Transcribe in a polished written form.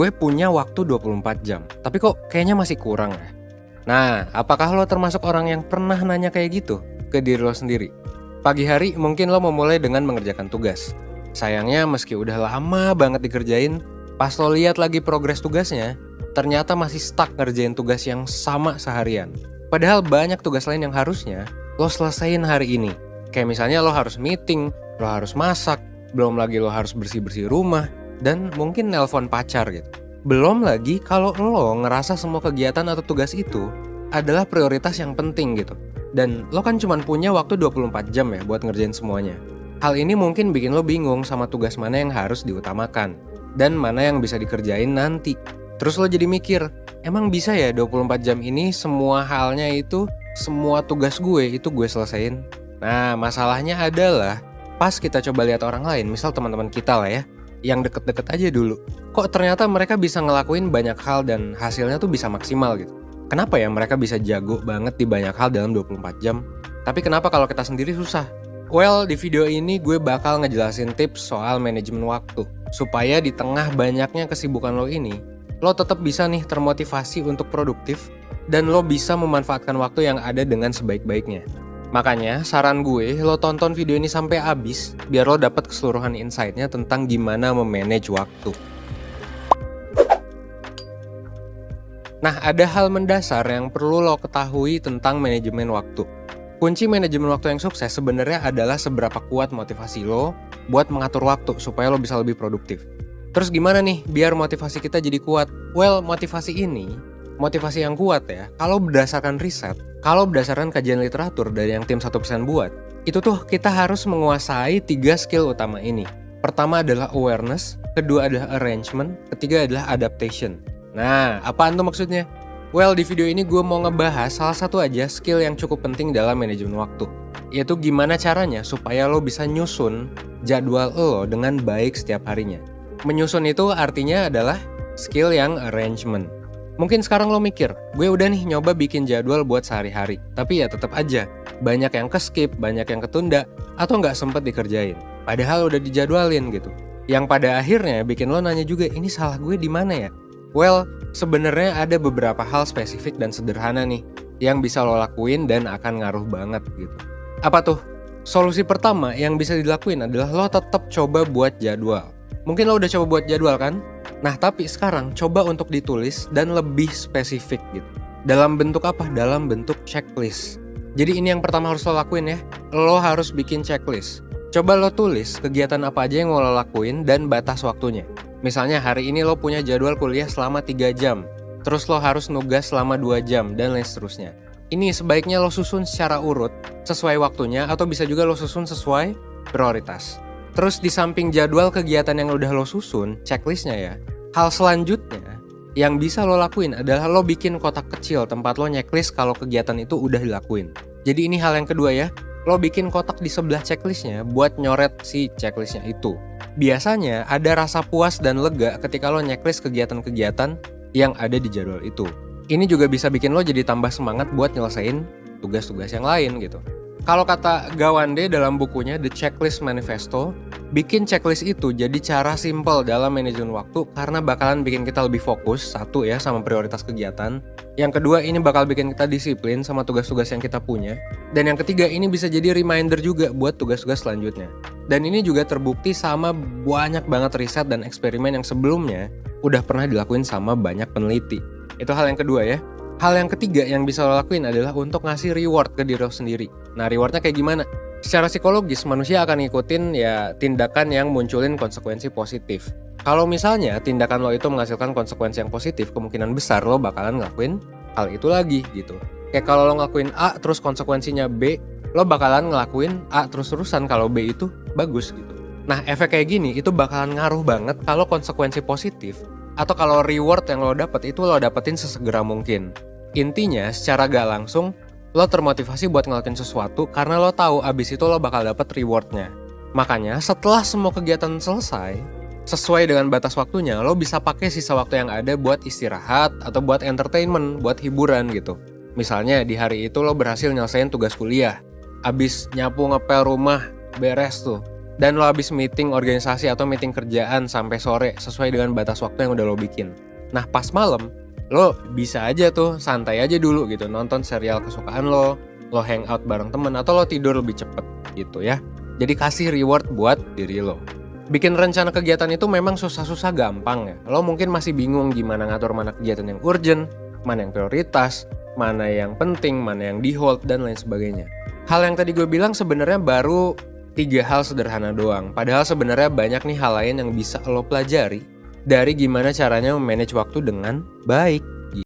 gue punya waktu 24 jam, tapi kok kayaknya masih kurang ya? Nah, apakah lo termasuk orang yang pernah nanya kayak gitu ke diri lo sendiri? Pagi hari mungkin lo memulai dengan mengerjakan tugas. Sayangnya meski udah lama banget dikerjain, pas lo lihat lagi progres tugasnya, ternyata masih stuck ngerjain tugas yang sama seharian. Padahal banyak tugas lain yang harusnya lo selesain hari ini. Kayak misalnya lo harus meeting, lo harus masak, belum lagi lo harus bersih-bersih rumah, dan mungkin nelpon pacar gitu. Belum lagi kalau lo ngerasa semua kegiatan atau tugas itu adalah prioritas yang penting gitu. Dan lo kan cuma punya waktu 24 jam ya buat ngerjain semuanya. Hal ini mungkin bikin lo bingung sama tugas mana yang harus diutamakan dan mana yang bisa dikerjain nanti. Terus lo jadi mikir, emang bisa ya 24 jam ini semua halnya itu, semua tugas gue itu gue selesain? Nah, masalahnya adalah pas kita coba lihat orang lain, misal teman-teman kita lah ya, yang deket-deket aja dulu. Kok ternyata mereka bisa ngelakuin banyak hal dan hasilnya tuh bisa maksimal gitu. Kenapa ya mereka bisa jago banget di banyak hal dalam 24 jam? Tapi kenapa kalau kita sendiri susah? Well, di video ini gue bakal ngejelasin tips soal manajemen waktu. Supaya di tengah banyaknya kesibukan lo ini, lo tetap bisa nih termotivasi untuk produktif dan lo bisa memanfaatkan waktu yang ada dengan sebaik-baiknya. Makanya saran gue lo tonton video ini sampai habis biar lo dapat keseluruhan insight-nya tentang gimana memanage waktu. Nah, ada hal mendasar yang perlu lo ketahui tentang manajemen waktu. Kunci manajemen waktu yang sukses sebenarnya adalah seberapa kuat motivasi lo buat mengatur waktu supaya lo bisa lebih produktif. Terus gimana nih biar motivasi kita jadi kuat? Well, motivasi yang kuat ya, kalau berdasarkan riset, kalau berdasarkan kajian literatur dari yang tim 1% buat, itu tuh kita harus menguasai 3 skill utama ini. Pertama adalah awareness, kedua adalah arrangement, ketiga adalah adaptation. Nah, apaan tuh maksudnya? Well, di video ini gue mau ngebahas salah satu aja skill yang cukup penting dalam manajemen waktu, yaitu gimana caranya supaya lo bisa nyusun jadwal lo dengan baik setiap harinya. Menyusun itu artinya adalah skill yang arrangement. Mungkin sekarang lo mikir, gue udah nih nyoba bikin jadwal buat sehari-hari, tapi ya tetap aja, banyak yang ke-skip, banyak yang ketunda, atau nggak sempet dikerjain. Padahal udah dijadwalin gitu. Yang pada akhirnya bikin lo nanya juga, ini salah gue di mana ya? Well, sebenarnya ada beberapa hal spesifik dan sederhana nih, yang bisa lo lakuin dan akan ngaruh banget gitu. Apa tuh? Solusi pertama yang bisa dilakuin adalah lo tetap coba buat jadwal. Mungkin lo udah coba buat jadwal kan? Nah, tapi sekarang coba untuk ditulis dan lebih spesifik gitu. Dalam bentuk apa? Dalam bentuk checklist. Jadi ini yang pertama harus lo lakuin ya. Lo harus bikin checklist. Coba lo tulis kegiatan apa aja yang mau lo lakuin dan batas waktunya. Misalnya hari ini lo punya jadwal kuliah selama 3 jam. Terus lo harus nugas selama 2 jam dan lain seterusnya. Ini sebaiknya lo susun secara urut, sesuai waktunya, atau bisa juga lo susun sesuai prioritas. Terus di samping jadwal kegiatan yang udah lo susun, checklistnya ya, hal selanjutnya yang bisa lo lakuin adalah lo bikin kotak kecil tempat lo checklist kalau kegiatan itu udah dilakuin. Jadi ini hal yang kedua ya, lo bikin kotak di sebelah checklistnya buat nyoret si checklistnya itu. Biasanya ada rasa puas dan lega ketika lo checklist kegiatan-kegiatan yang ada di jadwal itu. Ini juga bisa bikin lo jadi tambah semangat buat nyelesain tugas-tugas yang lain gitu. Kalau kata Gawande dalam bukunya The Checklist Manifesto, bikin checklist itu jadi cara simple dalam manajemen waktu karena bakalan bikin kita lebih fokus, satu ya, sama prioritas kegiatan. Yang kedua, ini bakal bikin kita disiplin sama tugas-tugas yang kita punya. Dan yang ketiga, ini bisa jadi reminder juga buat tugas-tugas selanjutnya. Dan ini juga terbukti sama banyak banget riset dan eksperimen yang sebelumnya udah pernah dilakuin sama banyak peneliti. Itu hal yang kedua ya. Hal yang ketiga yang bisa lo lakuin adalah untuk ngasih reward ke diri lo sendiri. Nah, rewardnya kayak gimana? Secara psikologis, manusia akan ngikutin ya tindakan yang munculin konsekuensi positif. Kalau misalnya tindakan lo itu menghasilkan konsekuensi yang positif, kemungkinan besar lo bakalan ngelakuin hal itu lagi gitu. Kayak kalau lo ngelakuin A terus konsekuensinya B, lo bakalan ngelakuin A terus-terusan kalau B itu bagus gitu. Nah, efek kayak gini itu bakalan ngaruh banget kalau konsekuensi positif atau kalau reward yang lo dapet itu lo dapetin sesegera mungkin. Intinya, secara gak langsung, lo termotivasi buat ngelakuin sesuatu karena lo tahu abis itu lo bakal dapet rewardnya. Makanya, setelah semua kegiatan selesai, sesuai dengan batas waktunya, lo bisa pakai sisa waktu yang ada buat istirahat atau buat entertainment, buat hiburan gitu. Misalnya, di hari itu lo berhasil nyelesain tugas kuliah. Abis nyapu ngepel rumah, beres tuh. Dan lo habis meeting organisasi atau meeting kerjaan sampai sore sesuai dengan batas waktu yang udah lo bikin. Nah pas malam, lo bisa aja tuh santai aja dulu gitu, nonton serial kesukaan lo hangout bareng temen, atau lo tidur lebih cepet gitu ya. Jadi kasih reward buat diri lo. Bikin rencana kegiatan itu memang susah-susah gampang ya. Lo mungkin masih bingung gimana ngatur mana kegiatan yang urgent, mana yang prioritas, mana yang penting, mana yang di hold, dan lain sebagainya. Hal yang tadi gue bilang sebenarnya baru 3 hal sederhana doang. Padahal sebenarnya banyak nih hal lain yang bisa lo pelajari dari gimana caranya memanage waktu dengan baik.